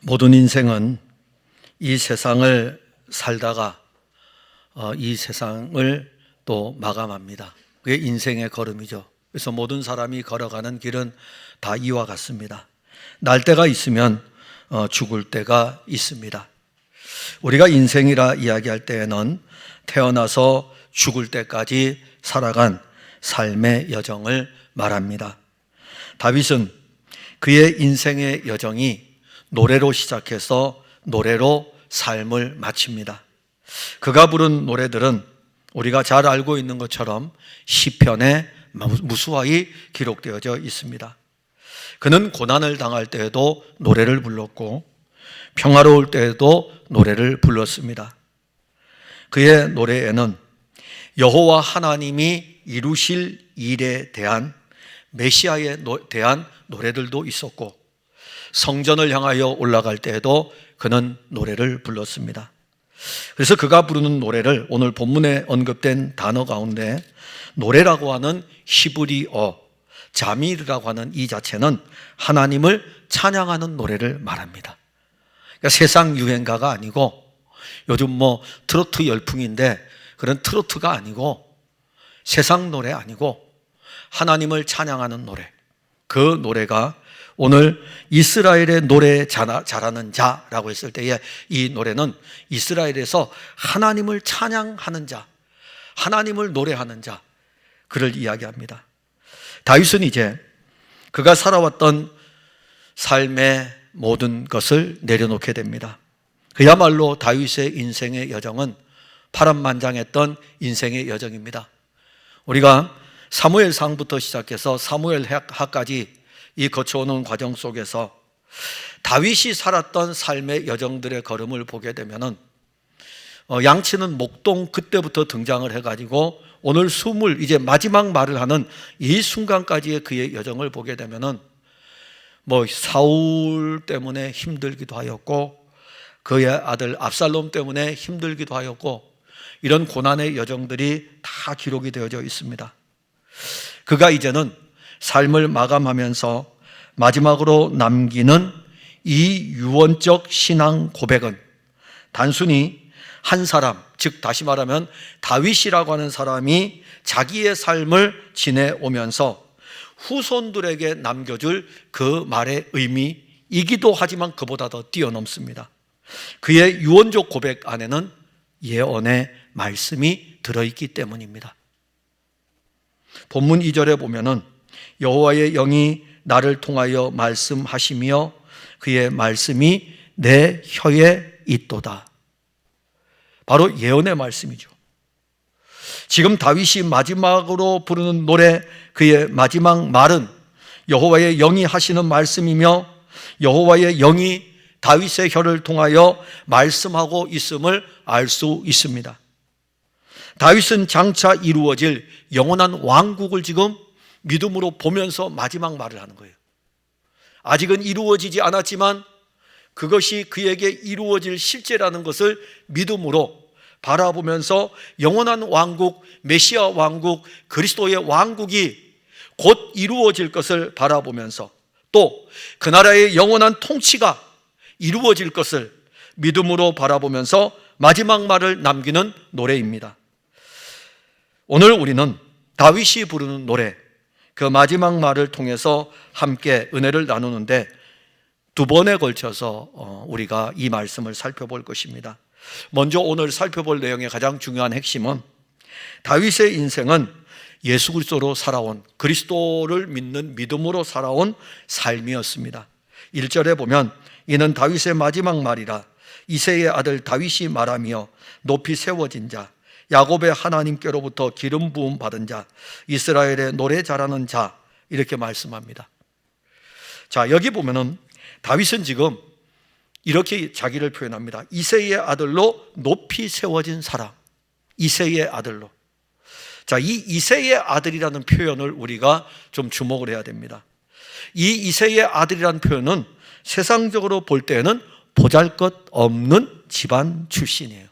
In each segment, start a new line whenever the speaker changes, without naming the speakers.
모든 인생은 이 세상을 살다가 이 세상을 또 마감합니다. 그게 인생의 걸음이죠. 그래서 모든 사람이 걸어가는 길은 다 이와 같습니다. 날 때가 있으면 죽을 때가 있습니다. 우리가 인생이라 이야기할 때에는 태어나서 죽을 때까지 살아간 삶의 여정을 말합니다. 다윗은 그의 인생의 여정이 노래로 시작해서 노래로 삶을 마칩니다. 그가 부른 노래들은 우리가 잘 알고 있는 것처럼 시편에 무수하게 기록되어져 있습니다. 그는 고난을 당할 때에도 노래를 불렀고 평화로울 때에도 노래를 불렀습니다. 그의 노래에는 여호와 하나님이 이루실 일에 대한 메시아에 대한 노래들도 있었고 성전을 향하여 올라갈 때에도 그는 노래를 불렀습니다. 그래서 그가 부르는 노래를 오늘 본문에 언급된 단어 가운데 노래라고 하는 히브리어 자미르라고 하는 이 자체는 하나님을 찬양하는 노래를 말합니다. 그러니까 세상 유행가가 아니고 요즘 트로트 열풍인데 그런 트로트가 아니고 세상 노래 아니고 하나님을 찬양하는 노래, 그 노래가 오늘 이스라엘의 노래 잘하는 자라고 했을 때에 이 노래는 이스라엘에서 하나님을 찬양하는 자, 하나님을 노래하는 자, 그를 이야기합니다. 다윗은 이제 그가 살아왔던 삶의 모든 것을 내려놓게 됩니다. 그야말로 다윗의 인생의 여정은 파란만장했던 인생의 여정입니다. 우리가 사무엘상부터 시작해서 사무엘하까지 이 거쳐오는 과정 속에서 다윗이 살았던 삶의 여정들의 걸음을 보게 되면은 양치는 목동 그때부터 등장을 해가지고 오늘 이제 마지막 말을 하는 이 순간까지의 그의 여정을 보게 되면은 사울 때문에 힘들기도 하였고 그의 아들 압살롬 때문에 힘들기도 하였고 이런 고난의 여정들이 다 기록이 되어져 있습니다. 그가 이제는 삶을 마감하면서 마지막으로 남기는 이 유언적 신앙 고백은 단순히 한 사람, 즉 다시 말하면 다윗이라고 하는 사람이 자기의 삶을 지내오면서 후손들에게 남겨줄 그 말의 의미이기도 하지만 그보다 더 뛰어넘습니다. 그의 유언적 고백 안에는 예언의 말씀이 들어있기 때문입니다. 본문 2절에 보면은 여호와의 영이 나를 통하여 말씀하시며 그의 말씀이 내 혀에 있도다. 바로 예언의 말씀이죠. 지금 다윗이 마지막으로 부르는 노래, 그의 마지막 말은 여호와의 영이 하시는 말씀이며 여호와의 영이 다윗의 혀를 통하여 말씀하고 있음을 알 수 있습니다. 다윗은 장차 이루어질 영원한 왕국을 지금 믿음으로 보면서 마지막 말을 하는 거예요. 아직은 이루어지지 않았지만 그것이 그에게 이루어질 실제라는 것을 믿음으로 바라보면서 영원한 왕국, 메시아 왕국, 그리스도의 왕국이 곧 이루어질 것을 바라보면서 또 그 나라의 영원한 통치가 이루어질 것을 믿음으로 바라보면서 마지막 말을 남기는 노래입니다. 오늘 우리는 다윗이 부르는 노래, 그 마지막 말을 통해서 함께 은혜를 나누는데 두 번에 걸쳐서 우리가 이 말씀을 살펴볼 것입니다. 먼저 오늘 살펴볼 내용의 가장 중요한 핵심은 다윗의 인생은 예수 그리스도로 살아온, 그리스도를 믿는 믿음으로 살아온 삶이었습니다. 1절에 보면 이는 다윗의 마지막 말이라 이새의 아들 다윗이 말하며 높이 세워진 자, 야곱의 하나님께로부터 기름 부음 받은 자, 이스라엘의 노래 잘하는 자, 이렇게 말씀합니다. 자, 여기 보면은 다윗은 지금 이렇게 자기를 표현합니다. 이새의 아들로 높이 세워진 사람, 이새의 아들로. 자, 이 이새의 아들이라는 표현을 우리가 좀 주목을 해야 됩니다. 이 이새의 아들이라는 표현은 세상적으로 볼 때는 보잘것없는 집안 출신이에요.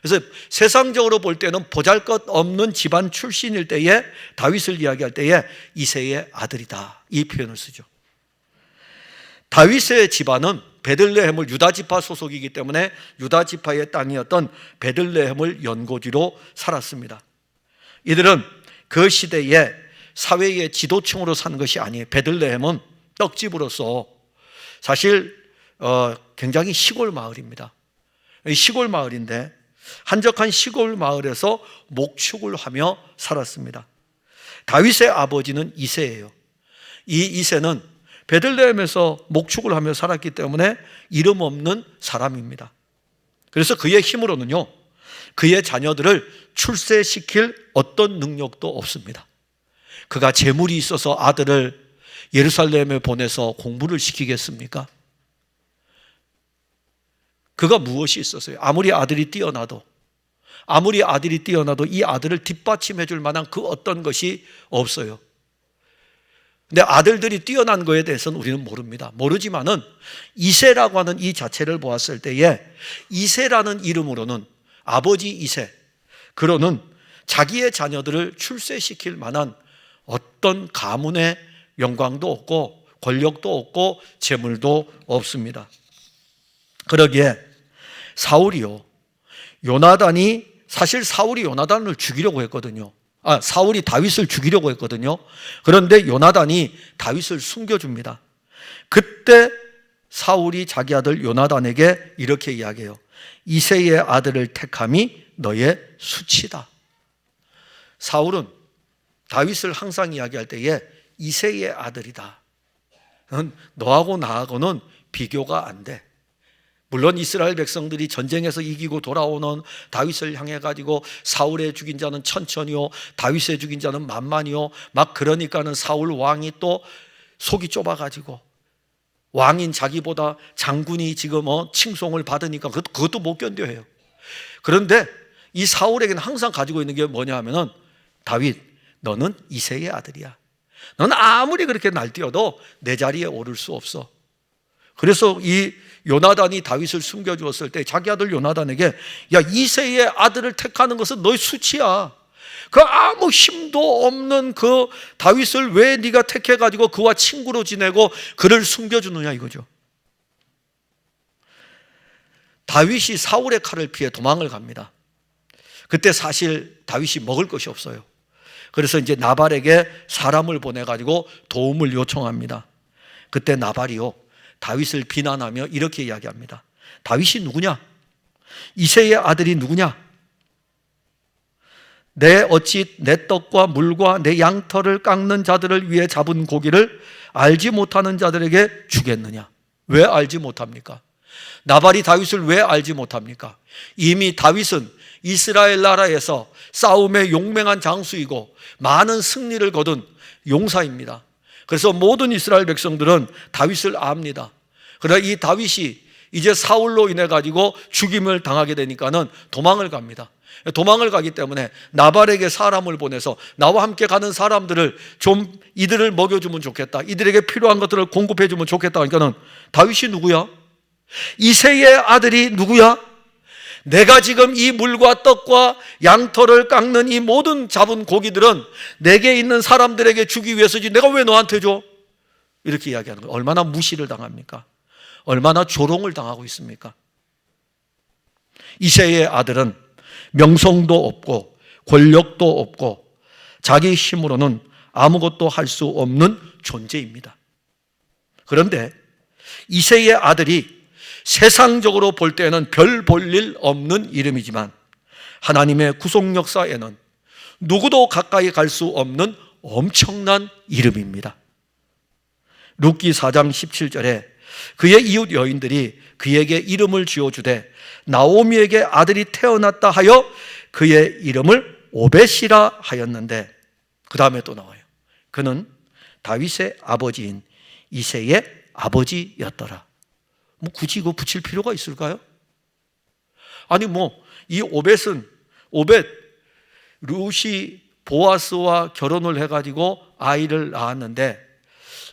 그래서 세상적으로 볼 때는 보잘것없는 집안 출신일 때에 다윗을 이야기할 때에 이새의 아들이다, 이 표현을 쓰죠. 다윗의 집안은 베들레헴을, 유다 지파 소속이기 때문에 유다 지파의 땅이었던 베들레헴을 연고지로 살았습니다. 이들은 그 시대에 사회의 지도층으로 산 것이 아니에요. 베들레헴은 떡집으로서 사실 굉장히 시골 마을입니다. 시골 마을인데 한적한 시골 마을에서 목축을 하며 살았습니다. 다윗의 아버지는 이새예요. 이 이새는 베들레헴에서 목축을 하며 살았기 때문에 이름 없는 사람입니다. 그래서 그의 힘으로는요, 그의 자녀들을 출세시킬 어떤 능력도 없습니다. 그가 재물이 있어서 아들을 예루살렘에 보내서 공부를 시키겠습니까? 그가 무엇이 있었어요? 아무리 아들이 뛰어나도 이 아들을 뒷받침해 줄 만한 그 어떤 것이 없어요. 근데 아들들이 뛰어난 거에 대해서는 우리는 모릅니다. 모르지만은 이새라고 하는 이 자체를 보았을 때에 이새라는 이름으로는, 아버지 이새, 그로는 자기의 자녀들을 출세시킬 만한 어떤 가문의 영광도 없고 권력도 없고 재물도 없습니다. 그러기에 사울이요, 사실 사울이 요나단을 죽이려고 했거든요. 사울이 다윗을 죽이려고 했거든요. 그런데 요나단이 다윗을 숨겨줍니다. 그때 사울이 자기 아들 요나단에게 이렇게 이야기해요. 이새의 아들을 택함이 너의 수치다. 사울은 다윗을 항상 이야기할 때에 이새의 아들이다. 너하고 나하고는 비교가 안 돼. 물론 이스라엘 백성들이 전쟁에서 이기고 돌아오는 다윗을 향해 가지고 사울의 죽인 자는 천천히요, 다윗의 죽인 자는 만만히요, 막 그러니까는 사울 왕이 또 속이 좁아가지고 왕인 자기보다 장군이 지금 칭송을 받으니까 그것도 못 견뎌해요. 그런데 이 사울에게는 항상 가지고 있는 게 뭐냐 하면은, 다윗, 너는 이새의 아들이야. 너는 아무리 그렇게 날뛰어도 내 자리에 오를 수 없어. 그래서 이 요나단이 다윗을 숨겨주었을 때 자기 아들 요나단에게, 야, 이새의 아들을 택하는 것은 너의 수치야. 그 아무 힘도 없는 그 다윗을 왜 네가 택해가지고 그와 친구로 지내고 그를 숨겨주느냐 이거죠. 다윗이 사울의 칼을 피해 도망을 갑니다. 그때 사실 다윗이 먹을 것이 없어요. 그래서 이제 나발에게 사람을 보내가지고 도움을 요청합니다. 그때 나발이요, 다윗을 비난하며 이렇게 이야기합니다. 다윗이 누구냐? 이새의 아들이 누구냐? 어찌 내 떡과 물과 내 양털을 깎는 자들을 위해 잡은 고기를 알지 못하는 자들에게 주겠느냐? 왜 알지 못합니까? 나발이 다윗을 왜 알지 못합니까? 이미 다윗은 이스라엘 나라에서 싸움에 용맹한 장수이고 많은 승리를 거둔 용사입니다. 그래서 모든 이스라엘 백성들은 다윗을 압니다. 그러나 이 다윗이 이제 사울로 인해 가지고 죽임을 당하게 되니까는 도망을 갑니다. 도망을 가기 때문에 나발에게 사람을 보내서 나와 함께 가는 사람들을 좀 이들을 먹여주면 좋겠다, 이들에게 필요한 것들을 공급해주면 좋겠다 하니까는, 다윗이 누구야? 이새의 아들이 누구야? 내가 지금 이 물과 떡과 양털을 깎는 이 모든 잡은 고기들은 내게 있는 사람들에게 주기 위해서지 내가 왜 너한테 줘? 이렇게 이야기하는 거예요. 얼마나 무시를 당합니까? 얼마나 조롱을 당하고 있습니까? 이새의 아들은 명성도 없고 권력도 없고 자기 힘으로는 아무것도 할 수 없는 존재입니다. 그런데 이새의 아들이 세상적으로 볼 때는 별 볼 일 없는 이름이지만 하나님의 구속 역사에는 누구도 가까이 갈 수 없는 엄청난 이름입니다. 룻기 4장 17절에 그의 이웃 여인들이 그에게 이름을 지어주되 나오미에게 아들이 태어났다 하여 그의 이름을 오벳이라 하였는데, 그 다음에 또 나와요. 그는 다윗의 아버지인 이새의 아버지였더라. 굳이 이거 붙일 필요가 있을까요? 아니 이 오벳은 룻이 보아스와 결혼을 해가지고 아이를 낳았는데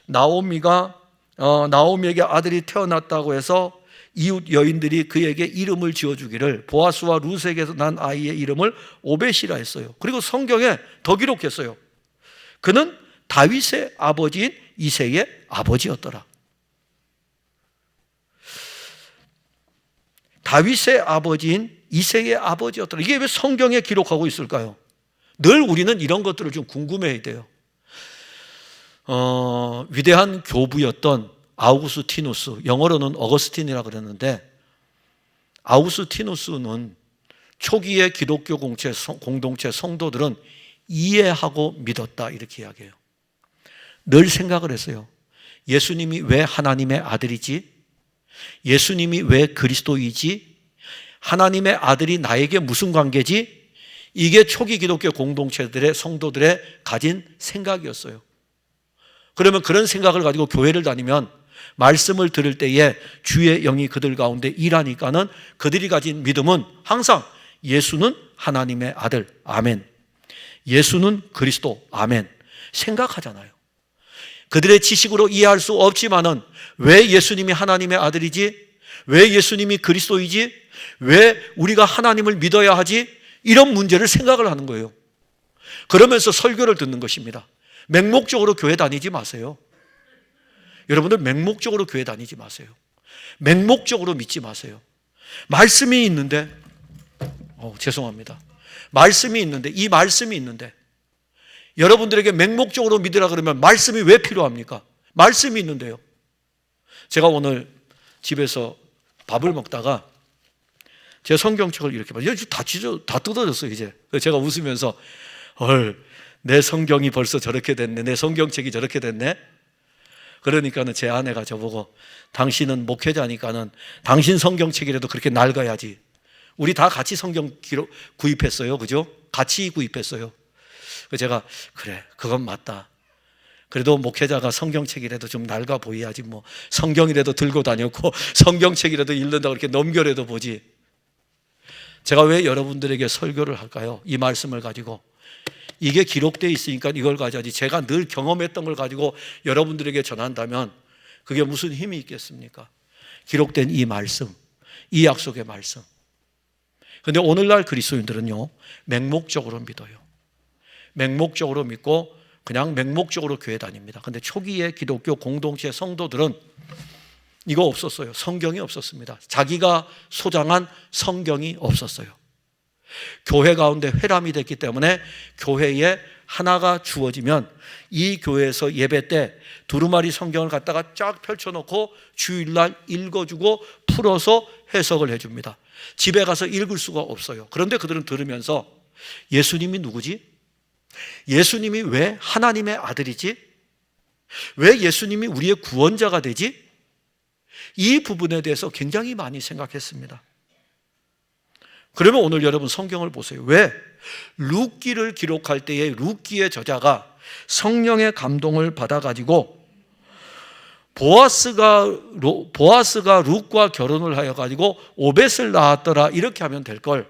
나오미에게 아들이 태어났다고 해서 이웃 여인들이 그에게 이름을 지어주기를 보아스와 룻에게서 난 아이의 이름을 오벳이라 했어요. 그리고 성경에 더 기록했어요. 그는 다윗의 아버지인 이새의 아버지였더라. 다윗의 아버지인 이새의 아버지였더라. 이게 왜 성경에 기록하고 있을까요? 늘 우리는 이런 것들을 좀 궁금해야 돼요. 위대한 교부였던 아우구스티누스, 영어로는 어거스틴이라 그랬는데, 아우구스티누스는 초기의 기독교 공동체 성도들은 이해하고 믿었다, 이렇게 이야기해요. 늘 생각을 했어요. 예수님이 왜 하나님의 아들이지? 예수님이 왜 그리스도이지? 하나님의 아들이 나에게 무슨 관계지? 이게 초기 기독교 공동체들의 성도들의 가진 생각이었어요. 그러면 그런 생각을 가지고 교회를 다니면 말씀을 들을 때에 주의 영이 그들 가운데 일하니까는 그들이 가진 믿음은 항상 예수는 하나님의 아들, 아멘. 예수는 그리스도, 아멘. 생각하잖아요. 그들의 지식으로 이해할 수 없지만은 왜 예수님이 하나님의 아들이지? 왜 예수님이 그리스도이지? 왜 우리가 하나님을 믿어야 하지? 이런 문제를 생각을 하는 거예요. 그러면서 설교를 듣는 것입니다. 맹목적으로 교회 다니지 마세요. 여러분들 맹목적으로 교회 다니지 마세요. 맹목적으로 믿지 마세요. 말씀이 있는데, 죄송합니다. 말씀이 있는데, 이 말씀이 있는데, 여러분들에게 맹목적으로 믿으라 그러면 말씀이 왜 필요합니까? 말씀이 있는데요. 제가 오늘 집에서 밥을 먹다가 제 성경책을 이렇게 봐요. 다 뜯어졌어요, 이제. 제가 웃으면서, 내 성경이 벌써 저렇게 됐네. 내 성경책이 저렇게 됐네. 그러니까는 제 아내가 저보고, 당신은 목회자니까는 당신 성경책이라도 그렇게 낡아야지. 우리 다 같이 성경 구입했어요. 그죠? 같이 구입했어요. 제가, 그래, 그건 맞다. 그래도 목회자가 성경책이라도 좀 낡아 보여야지, 뭐 성경이라도 들고 다녔고 성경책이라도 읽는다고 이렇게 넘겨라도 보지. 제가 왜 여러분들에게 설교를 할까요? 이 말씀을 가지고. 이게 기록되어 있으니까 이걸 가져야지. 제가 늘 경험했던 걸 가지고 여러분들에게 전한다면 그게 무슨 힘이 있겠습니까? 기록된 이 말씀, 이 약속의 말씀. 그런데 오늘날 그리스도인들은요, 맹목적으로 믿어요. 맹목적으로 믿고 그냥 맹목적으로 교회 다닙니다. 그런데 초기의 기독교 공동체 성도들은 이거 없었어요. 성경이 없었습니다. 자기가 소장한 성경이 없었어요. 교회 가운데 회람이 됐기 때문에 교회에 하나가 주어지면 이 교회에서 예배 때 두루마리 성경을 갖다가 쫙 펼쳐놓고 주일날 읽어주고 풀어서 해석을 해줍니다. 집에 가서 읽을 수가 없어요. 그런데 그들은 들으면서 예수님이 누구지? 예수님이 왜 하나님의 아들이지? 왜 예수님이 우리의 구원자가 되지? 이 부분에 대해서 굉장히 많이 생각했습니다. 그러면 오늘 여러분 성경을 보세요. 왜? 룻기를 기록할 때에 룻기의 저자가 성령의 감동을 받아가지고 보아스가 룻과 결혼을 하여가지고 오벳을 낳았더라, 이렇게 하면 될 걸.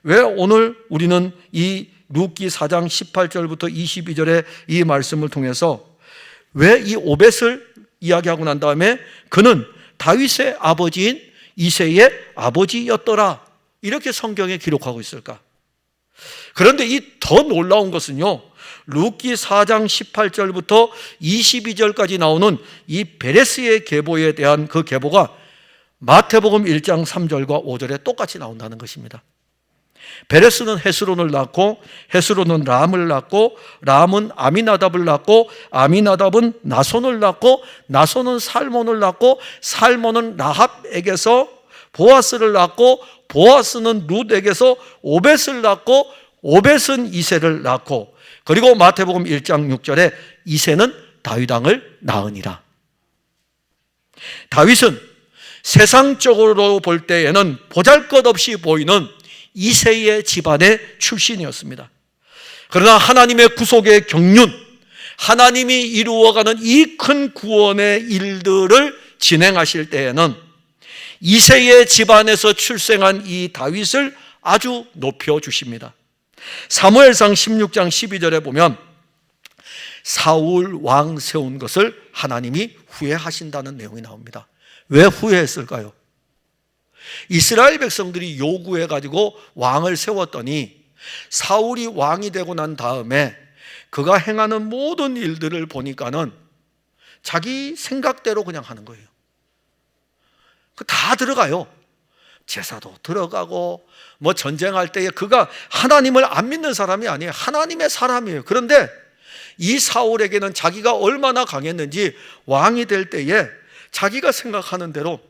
왜 오늘 우리는 이 룻기 4장 18절부터 22절의 이 말씀을 통해서 왜 이 오벳을 이야기하고 난 다음에 그는 다윗의 아버지인 이새의 아버지였더라, 이렇게 성경에 기록하고 있을까? 그런데 이 더 놀라운 것은요, 룻기 4장 18절부터 22절까지 나오는 이 베레스의 계보에 대한 그 계보가 마태복음 1장 3절과 5절에 똑같이 나온다는 것입니다. 베레스는 헤스론을 낳고 헤스론은 람을 낳고 람은 아미나답을 낳고 아미나답은 나손을 낳고 나손은 살몬을 낳고 살몬은 라합에게서 보아스를 낳고 보아스는 룻에게서 오벳을 낳고 오벳은 이새를 낳고, 그리고 마태복음 1장 6절에 이새는 다윗 왕을 낳으니라. 다윗은 세상적으로 볼 때에는 보잘것없이 보이는 이새의 집안의 출신이었습니다. 그러나 하나님의 구속의 경륜, 하나님이 이루어가는 이 큰 구원의 일들을 진행하실 때에는 이새의 집안에서 출생한 이 다윗을 아주 높여주십니다. 사무엘상 16장 12절에 보면 사울 왕 세운 것을 하나님이 후회하신다는 내용이 나옵니다. 왜 후회했을까요? 이스라엘 백성들이 요구해가지고 왕을 세웠더니 사울이 왕이 되고 난 다음에 그가 행하는 모든 일들을 보니까는 자기 생각대로 그냥 하는 거예요. 다 들어가요. 제사도 들어가고 뭐 전쟁할 때에 그가 하나님을 안 믿는 사람이 아니에요. 하나님의 사람이에요. 그런데 이 사울에게는 자기가 얼마나 강했는지 왕이 될 때에 자기가 생각하는 대로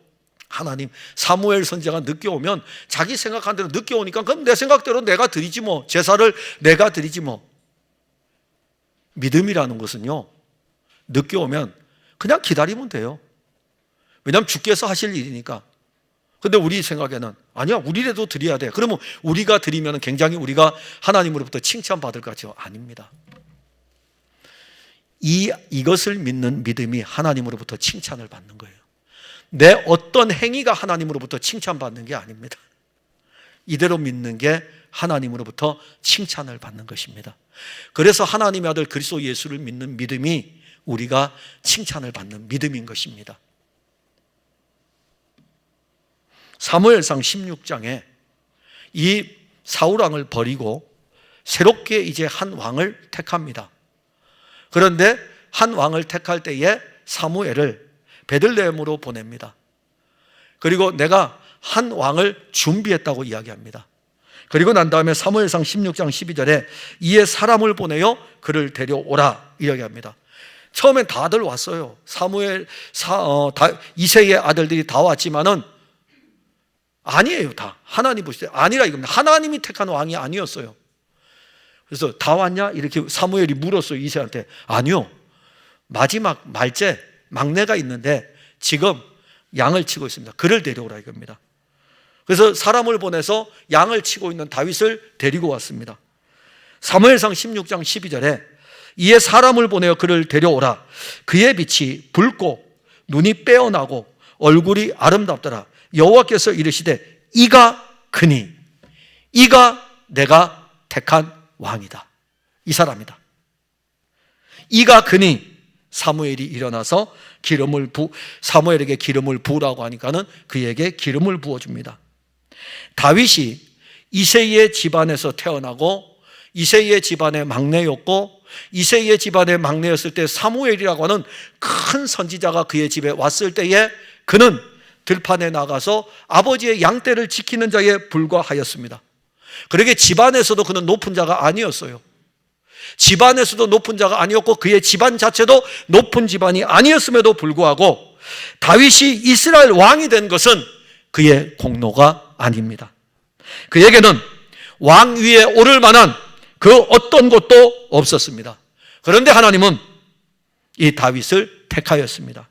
하나님, 사무엘 선지자가 늦게 오면 자기 생각한 대로 늦게 오니까 그럼 내 생각대로 내가 드리지 뭐, 제사를 내가 드리지 뭐. 믿음이라는 것은요, 늦게 오면 그냥 기다리면 돼요. 왜냐하면 주께서 하실 일이니까. 근데 우리 생각에는 아니야, 우리라도 드려야 돼. 그러면 우리가 드리면 굉장히 우리가 하나님으로부터 칭찬받을 것 같죠? 아닙니다. 이것을 믿는 믿음이 하나님으로부터 칭찬을 받는 거예요. 내 어떤 행위가 하나님으로부터 칭찬받는 게 아닙니다. 이대로 믿는 게 하나님으로부터 칭찬을 받는 것입니다. 그래서 하나님의 아들 그리스도 예수를 믿는 믿음이 우리가 칭찬을 받는 믿음인 것입니다. 사무엘상 16장에 이 사울왕을 버리고 새롭게 이제 한 왕을 택합니다. 그런데 한 왕을 택할 때에 사무엘을 베들레헴으로 보냅니다. 그리고 내가 한 왕을 준비했다고 이야기합니다. 그리고 난 다음에 사무엘상 16장 12절에 이에 사람을 보내어 그를 데려오라 이야기합니다. 처음엔 다들 왔어요. 이새의 아들들이 다 왔지만은 아니에요. 다 하나님 보실 때 아니라 이겁니다. 하나님이 택한 왕이 아니었어요. 그래서 다 왔냐? 이렇게 사무엘이 물었어요. 이새한테. 아니요, 마지막 말째 막내가 있는데 지금 양을 치고 있습니다. 그를 데려오라 이겁니다. 그래서 사람을 보내서 양을 치고 있는 다윗을 데리고 왔습니다. 사무엘상 16장 12절에 이에 사람을 보내어 그를 데려오라. 그의 빛이 붉고 눈이 빼어나고 얼굴이 아름답더라. 여호와께서 이르시되 이가 그니, 이가 내가 택한 왕이다. 이 사람이다. 이가 그니 사무엘이 일어나서 사무엘에게 기름을 부으라고 하니까는 그에게 기름을 부어줍니다. 다윗이 이새의 집안에서 태어나고 이새의 집안의 막내였고 이새의 집안의 막내였을 때 사무엘이라고 하는 큰 선지자가 그의 집에 왔을 때에 그는 들판에 나가서 아버지의 양떼를 지키는 자에 불과하였습니다. 그러게 집안에서도 그는 높은 자가 아니었어요. 집안에서도 높은 자가 아니었고 그의 집안 자체도 높은 집안이 아니었음에도 불구하고 다윗이 이스라엘 왕이 된 것은 그의 공로가 아닙니다. 그에게는 왕 위에 오를 만한 그 어떤 것도 없었습니다. 그런데 하나님은 이 다윗을 택하였습니다.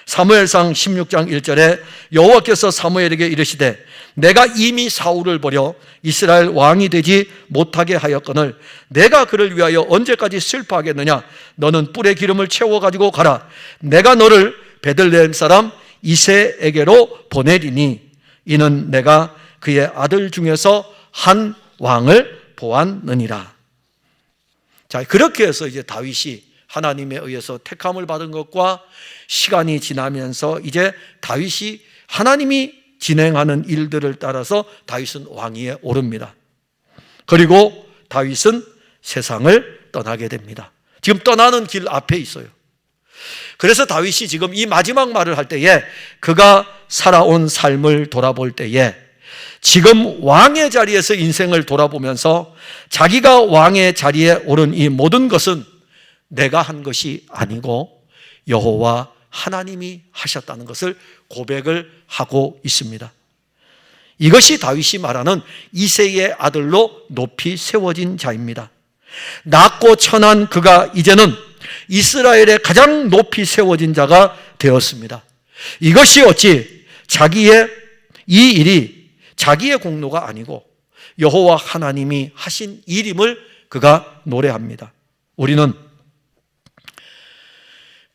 사무엘상 16장 1절에 여호와께서 사무엘에게 이르시되 내가 이미 사울을 버려 이스라엘 왕이 되지 못하게 하였거늘 내가 그를 위하여 언제까지 슬퍼하겠느냐. 너는 뿔에 기름을 채워가지고 가라. 내가 너를 베들레헴 사람 이새에게로 보내리니 이는 내가 그의 아들 중에서 한 왕을 보았느니라. 자, 그렇게 해서 이제 다윗이 하나님에 의해서 택함을 받은 것과 시간이 지나면서 이제 다윗이 하나님이 진행하는 일들을 따라서 다윗은 왕위에 오릅니다. 그리고 다윗은 세상을 떠나게 됩니다. 지금 떠나는 길 앞에 있어요. 그래서 다윗이 지금 이 마지막 말을 할 때에 그가 살아온 삶을 돌아볼 때에 지금 왕의 자리에서 인생을 돌아보면서 자기가 왕의 자리에 오른 이 모든 것은 내가 한 것이 아니고 여호와 하나님이 하셨다는 것을 고백을 하고 있습니다. 이것이 다윗이 말하는 이새의 아들로 높이 세워진 자입니다. 낮고 천한 그가 이제는 이스라엘의 가장 높이 세워진 자가 되었습니다. 이것이 어찌 자기의 이 일이 자기의 공로가 아니고 여호와 하나님이 하신 일임을 그가 노래합니다. 우리는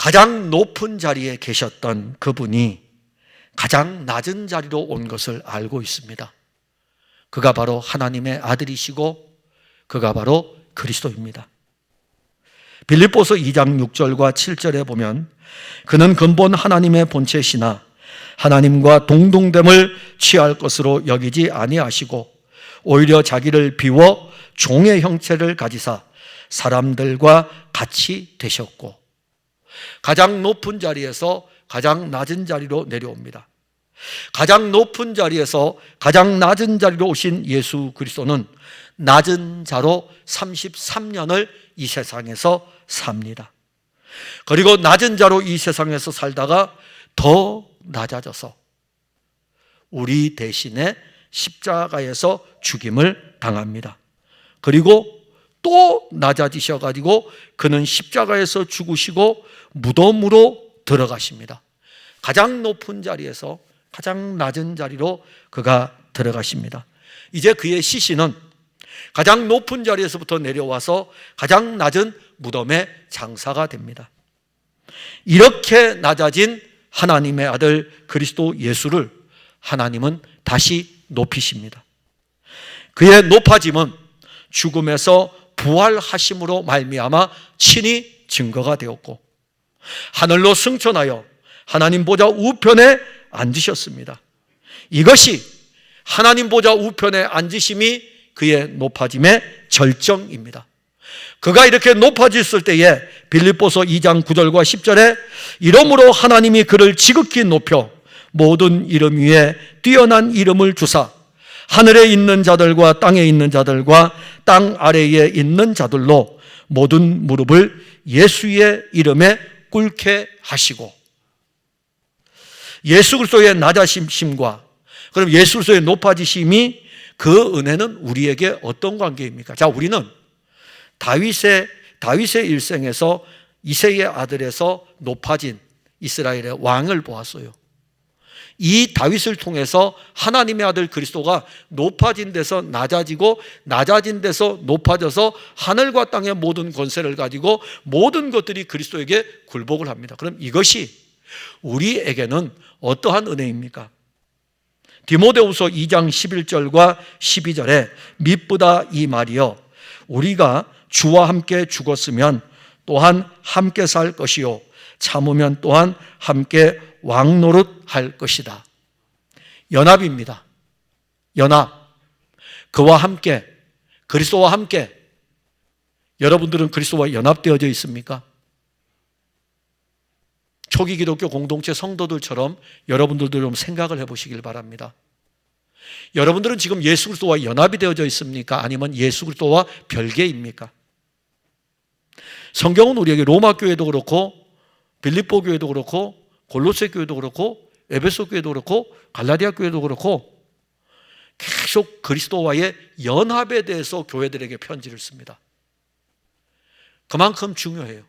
가장 높은 자리에 계셨던 그분이 가장 낮은 자리로 온 것을 알고 있습니다. 그가 바로 하나님의 아들이시고 그가 바로 그리스도입니다. 빌립보서 2장 6절과 7절에 보면 그는 근본 하나님의 본체시나 하나님과 동등됨을 취할 것으로 여기지 아니하시고 오히려 자기를 비워 종의 형체를 가지사 사람들과 같이 되셨고 가장 높은 자리에서 가장 낮은 자리로 내려옵니다. 가장 높은 자리에서 가장 낮은 자리로 오신 예수 그리스도는 낮은 자로 33년을 이 세상에서 삽니다. 그리고 낮은 자로 이 세상에서 살다가 더 낮아져서 우리 대신에 십자가에서 죽임을 당합니다. 그리고 또 낮아지셔가지고 그는 십자가에서 죽으시고 무덤으로 들어가십니다. 가장 높은 자리에서 가장 낮은 자리로 그가 들어가십니다. 이제 그의 시신은 가장 높은 자리에서부터 내려와서 가장 낮은 무덤의 장사가 됩니다. 이렇게 낮아진 하나님의 아들 그리스도 예수를 하나님은 다시 높이십니다. 그의 높아짐은 죽음에서 부활하심으로 말미암아 친히 증거가 되었고 하늘로 승천하여 하나님 보좌 우편에 앉으셨습니다. 이것이 하나님 보좌 우편에 앉으심이 그의 높아짐의 절정입니다. 그가 이렇게 높아졌을 때에 빌립보서 2장 9절과 10절에 이러므로 하나님이 그를 지극히 높여 모든 이름 위에 뛰어난 이름을 주사 하늘에 있는 자들과 땅에 있는 자들과 땅 아래에 있는 자들로 모든 무릎을 예수의 이름에 꿇게 하시고, 예수 그리스도의 낮아심과 그럼 예수 그리스도의 높아지심이 그 은혜는 우리에게 어떤 관계입니까? 자, 우리는 다윗의 일생에서 이새의 아들에서 높아진 이스라엘의 왕을 보았어요. 이 다윗을 통해서 하나님의 아들 그리스도가 높아진 데서 낮아지고 낮아진 데서 높아져서 하늘과 땅의 모든 권세를 가지고 모든 것들이 그리스도에게 굴복을 합니다. 그럼 이것이 우리에게는 어떠한 은혜입니까? 디모데후서 2장 11절과 12절에 밉보다 이 말이여 우리가 주와 함께 죽었으면 또한 함께 살 것이요 참으면 또한 함께 왕노릇할 것이다. 연합입니다. 연합. 그와 함께, 그리스도와 함께. 여러분들은 그리스도와 연합되어져 있습니까? 초기 기독교 공동체 성도들처럼 여러분들도 좀 생각을 해보시길 바랍니다. 여러분들은 지금 예수 그리스도와 연합이 되어져 있습니까? 아니면 예수 그리스도와 별개입니까? 성경은 우리에게 로마 교회도 그렇고 빌립보 교회도 그렇고 골로새 교회도 그렇고 에베소 교회도 그렇고 갈라디아 교회도 그렇고 계속 그리스도와의 연합에 대해서 교회들에게 편지를 씁니다. 그만큼 중요해요.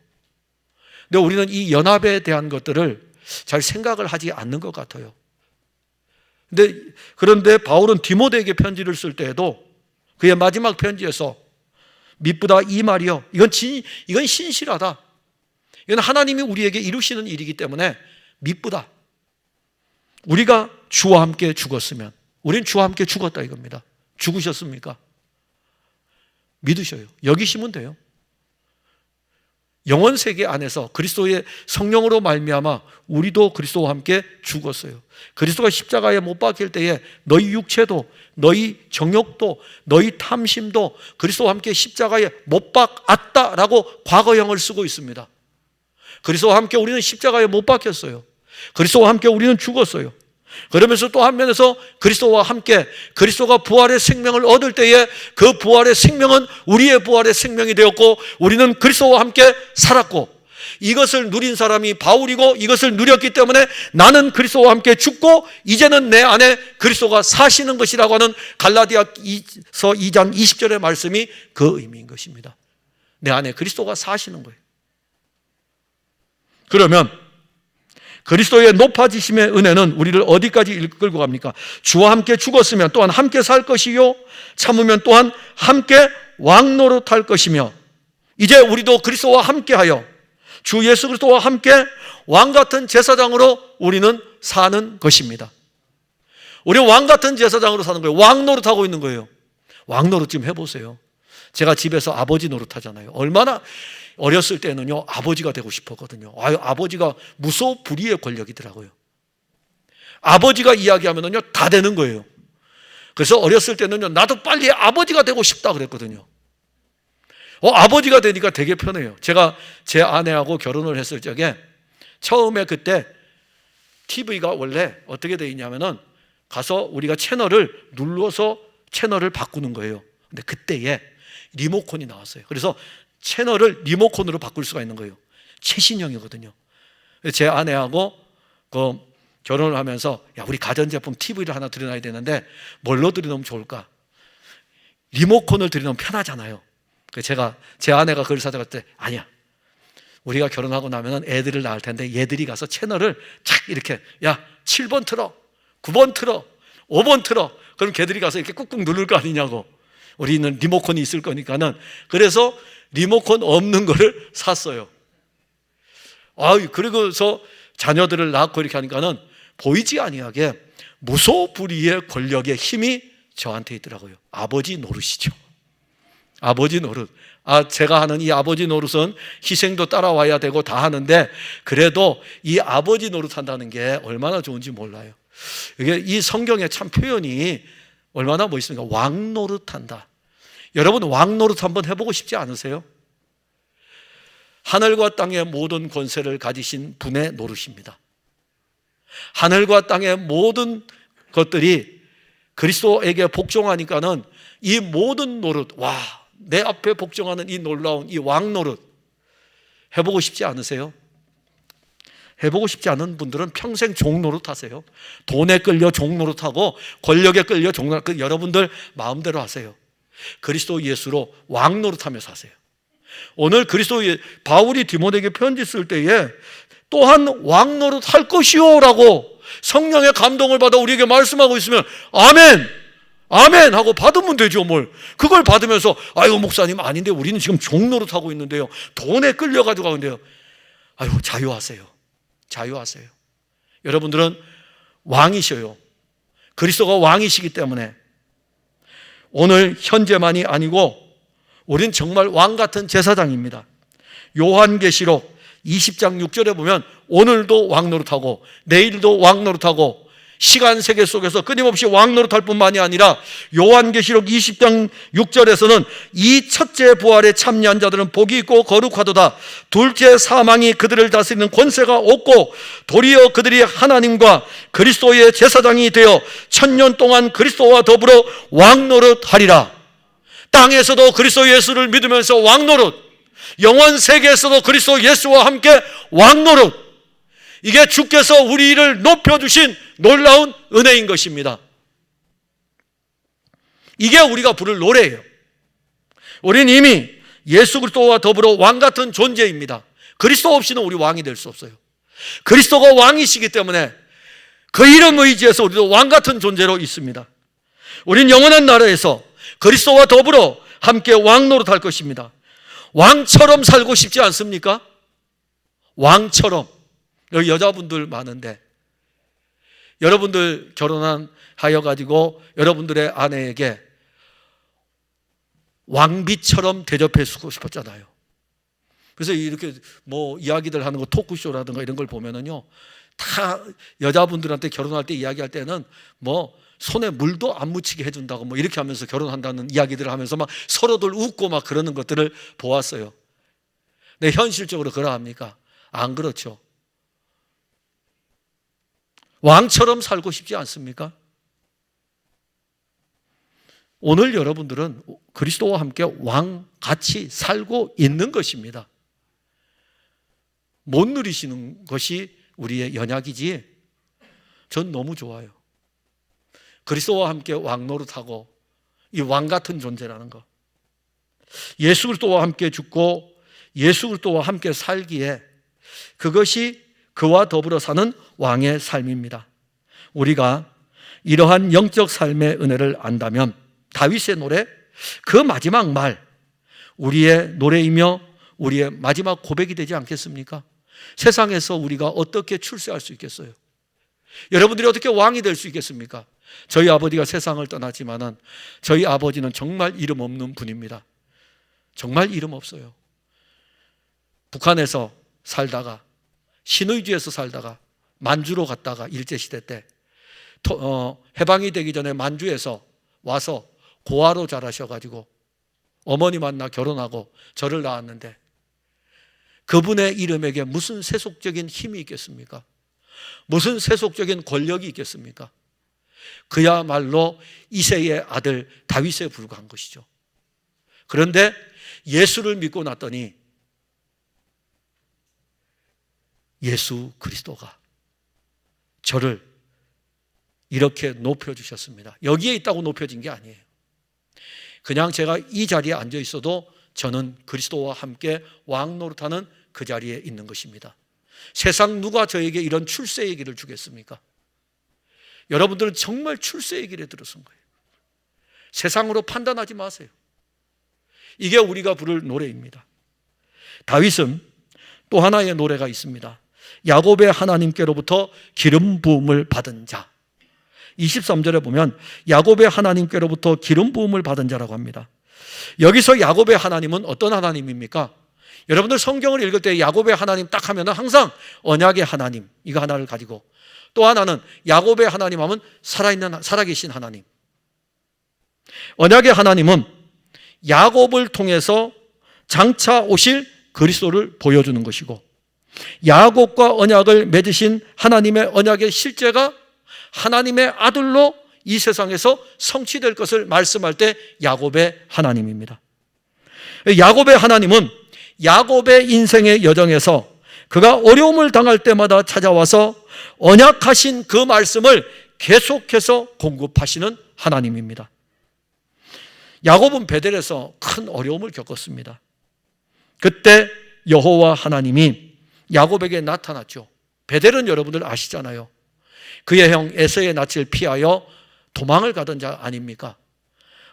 근데 우리는 이 연합에 대한 것들을 잘 생각을 하지 않는 것 같아요. 그런데 바울은 디모데에게 편지를 쓸 때에도 그의 마지막 편지에서 밉보다 이 말이요. 이건 신실하다. 이건 하나님이 우리에게 이루시는 일이기 때문에 밉보다. 우리가 주와 함께 죽었으면, 우린 주와 함께 죽었다 이겁니다. 죽으셨습니까? 믿으셔요. 여기시면 돼요. 영원 세계 안에서 그리스도의 성령으로 말미암아 우리도 그리스도와 함께 죽었어요. 그리스도가 십자가에 못 박힐 때에 너희 육체도, 너희 정욕도, 너희 탐심도 그리스도와 함께 십자가에 못 박았다라고 과거형을 쓰고 있습니다. 그리스도와 함께 우리는 십자가에 못 박혔어요. 그리스도와 함께 우리는 죽었어요. 그러면서 또 한 면에서 그리스도와 함께 그리스도가 부활의 생명을 얻을 때에 그 부활의 생명은 우리의 부활의 생명이 되었고 우리는 그리스도와 함께 살았고, 이것을 누린 사람이 바울이고 이것을 누렸기 때문에 나는 그리스도와 함께 죽고 이제는 내 안에 그리스도가 사시는 것이라고 하는 갈라디아서 2장 20절의 말씀이 그 의미인 것입니다. 내 안에 그리스도가 사시는 거예요. 그러면 그리스도의 높아지심의 은혜는 우리를 어디까지 이끌고 갑니까? 주와 함께 죽었으면 또한 함께 살 것이요 참으면 또한 함께 왕노릇할 것이며, 이제 우리도 그리스도와 함께하여 주 예수 그리스도와 함께 왕같은 제사장으로 우리는 사는 것입니다. 우리 왕같은 제사장으로 사는 거예요. 왕노릇하고 있는 거예요. 왕노릇 좀 해보세요. 제가 집에서 아버지 노릇하잖아요. 얼마나 어렸을 때는요 아버지가 되고 싶었거든요. 아버지가 무소 불위의 권력이더라고요. 아버지가 이야기하면은요 다 되는 거예요. 그래서 어렸을 때는요 나도 빨리 아버지가 되고 싶다 그랬거든요. 아버지가 되니까 되게 편해요. 제가 제 아내하고 결혼을 했을 적에 처음에 그때 TV가 원래 어떻게 되어 있냐면은 가서 우리가 채널을 눌러서 채널을 바꾸는 거예요. 근데 그때에 리모컨이 나왔어요. 그래서 채널을 리모컨으로 바꿀 수가 있는 거예요. 최신형이거든요. 제 아내하고 그 결혼을 하면서 야, 우리 가전제품 TV를 하나 들여놔야 되는데 뭘로 들여놓으면 좋을까? 리모컨을 들여놓으면 편하잖아요. 제가 제 아내가 그걸 사자고 할 때 아니야, 우리가 결혼하고 나면 애들을 낳을 텐데 얘들이 가서 채널을 착 이렇게 야 7번 틀어, 9번 틀어, 5번 틀어. 그럼 걔들이 가서 이렇게 꾹꾹 누를 거 아니냐고. 우리는 리모컨이 있을 거니까는. 그래서 리모컨 없는 거를 샀어요. 그리고서 자녀들을 낳고 이렇게 하니까는 보이지 아니하게 무소불위의 권력의 힘이 저한테 있더라고요. 아버지 노릇이죠. 아버지 노릇. 제가 하는 이 아버지 노릇은 희생도 따라와야 되고 다 하는데 그래도 이 아버지 노릇 한다는 게 얼마나 좋은지 몰라요. 이게 이 성경의 참 표현이 얼마나 멋있습니까? 왕 노릇 한다. 여러분 왕 노릇 한번 해보고 싶지 않으세요? 하늘과 땅의 모든 권세를 가지신 분의 노릇입니다. 하늘과 땅의 모든 것들이 그리스도에게 복종하니까는 이 모든 노릇, 내 앞에 복종하는 이 놀라운 이 왕 노릇 해보고 싶지 않으세요? 해보고 싶지 않은 분들은 평생 종 노릇 하세요. 돈에 끌려 종 노릇하고 권력에 끌려 종 노릇. 여러분들 마음대로 하세요. 그리스도 예수로 왕 노릇하면서 하세요. 오늘 바울이 디모데에게 편지 쓸 때에 또한 왕 노릇 할 것이요 라고 성령의 감동을 받아 우리에게 말씀하고 있으면 아멘, 아멘 하고 받으면 되죠. 뭘 그걸 받으면서 아이고 목사님 아닌데 우리는 지금 종 노릇하고 있는데요, 돈에 끌려가지고 가는데요. 자유하세요. 자유하세요. 여러분들은 왕이셔요. 그리스도가 왕이시기 때문에 오늘 현재만이 아니고 우린 정말 왕 같은 제사장입니다. 요한계시록 20장 6절에 보면 오늘도 왕 노릇하고 내일도 왕 노릇하고 시간 세계 속에서 끊임없이 왕 노릇할 뿐만이 아니라 요한계시록 20장 6절에서는 이 첫째 부활에 참여한 자들은 복이 있고 거룩하도다. 둘째 사망이 그들을 다스리는 권세가 없고 도리어 그들이 하나님과 그리스도의 제사장이 되어 1000년 동안 그리스도와 더불어 왕 노릇하리라. 땅에서도 그리스도 예수를 믿으면서 왕 노릇, 영원 세계에서도 그리스도 예수와 함께 왕 노릇. 이게 주께서 우리를 높여주신 놀라운 은혜인 것입니다. 이게 우리가 부를 노래예요. 우리는 이미 예수 그리스도와 더불어 왕 같은 존재입니다. 그리스도 없이는 우리 왕이 될 수 없어요. 그리스도가 왕이시기 때문에 그 이름 의지해서 우리도 왕 같은 존재로 있습니다. 우리는 영원한 나라에서 그리스도와 더불어 함께 왕 노릇할 것입니다. 왕처럼 살고 싶지 않습니까? 왕처럼. 여기 여자분들 많은데 여러분들 결혼하여 가지고 여러분들의 아내에게 왕비처럼 대접해 주고 싶었잖아요. 그래서 이렇게 이야기들 하는 거 토크쇼라든가 이런 걸 보면은요, 다 여자분들한테 결혼할 때 이야기할 때는 손에 물도 안 묻히게 해준다고 이렇게 하면서 결혼한다는 이야기들을 하면서 막 서로들 웃고 막 그러는 것들을 보았어요. 근데 현실적으로 그러합니까? 안 그렇죠. 왕처럼 살고 싶지 않습니까? 오늘 여러분들은 그리스도와 함께 왕같이 살고 있는 것입니다. 못 누리시는 것이 우리의 연약이지 전 너무 좋아요. 그리스도와 함께 왕 노릇하고 이 왕 같은 존재라는 것, 예수 그리스도와 함께 죽고 예수 그리스도와 함께 살기에 그것이 그와 더불어 사는 왕의 삶입니다. 우리가 이러한 영적 삶의 은혜를 안다면 다윗의 노래, 그 마지막 말, 우리의 노래이며 우리의 마지막 고백이 되지 않겠습니까? 세상에서 우리가 어떻게 출세할 수 있겠어요? 여러분들이 어떻게 왕이 될 수 있겠습니까? 저희 아버지가 세상을 떠났지만은 저희 아버지는 정말 이름 없는 분입니다. 정말 이름 없어요. 북한에서 살다가 신의주에서 살다가 만주로 갔다가 일제시대 때 해방이 되기 전에 만주에서 와서 고아로 자라셔가지고 어머니 만나 결혼하고 저를 낳았는데 그분의 이름에게 무슨 세속적인 힘이 있겠습니까? 무슨 세속적인 권력이 있겠습니까? 그야말로 이새의 아들 다윗에 불과한 것이죠. 그런데 예수를 믿고 났더니 예수 그리스도가 저를 이렇게 높여주셨습니다. 여기에 있다고 높여진 게 아니에요. 그냥 제가 이 자리에 앉아 있어도 저는 그리스도와 함께 왕 노릇하는 그 자리에 있는 것입니다. 세상 누가 저에게 이런 출세 얘기를 주겠습니까? 여러분들은 정말 출세 얘기를 들었은 거예요. 세상으로 판단하지 마세요. 이게 우리가 부를 노래입니다. 다윗은 또 하나의 노래가 있습니다. 야곱의 하나님께로부터 기름 부음을 받은 자. 23절에 보면 야곱의 하나님께로부터 기름 부음을 받은 자라고 합니다. 여기서 야곱의 하나님은 어떤 하나님입니까? 여러분들 성경을 읽을 때 야곱의 하나님 딱 하면 항상 언약의 하나님 이거 하나를 가지고, 또 하나는 야곱의 하나님 하면 살아계신 하나님. 언약의 하나님은 야곱을 통해서 장차 오실 그리스도를 보여주는 것이고, 야곱과 언약을 맺으신 하나님의 언약의 실제가 하나님의 아들로 이 세상에서 성취될 것을 말씀할 때 야곱의 하나님입니다. 야곱의 하나님은 야곱의 인생의 여정에서 그가 어려움을 당할 때마다 찾아와서 언약하신 그 말씀을 계속해서 공급하시는 하나님입니다. 야곱은 베델에서 큰 어려움을 겪었습니다. 그때 여호와 하나님이 야곱에게 나타났죠. 베델은 여러분들 아시잖아요. 그의 형 에서의 낯을 피하여 도망을 가던 자 아닙니까?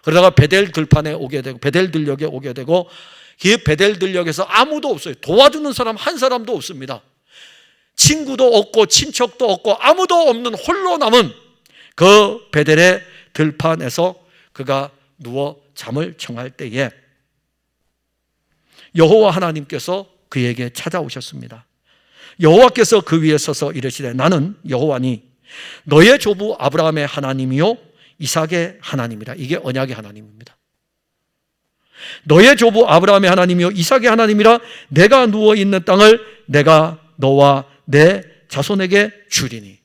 그러다가 베델 들판에 오게 되고 베델 들녘에 오게 되고, 그 베델 들녘에서 아무도 없어요. 도와주는 사람 한 사람도 없습니다. 친구도 없고 친척도 없고 아무도 없는 홀로 남은 그 베델의 들판에서 그가 누워 잠을 청할 때에 여호와 하나님께서 그에게 찾아오셨습니다. 여호와께서 그 위에 서서 이르시되 나는 여호와니 너의 조부 아브라함의 하나님이요 이삭의 하나님이라. 이게 언약의 하나님입니다. 너의 조부 아브라함의 하나님이요 이삭의 하나님이라. 내가 누워있는 땅을 내가 너와 내 자손에게 주리니.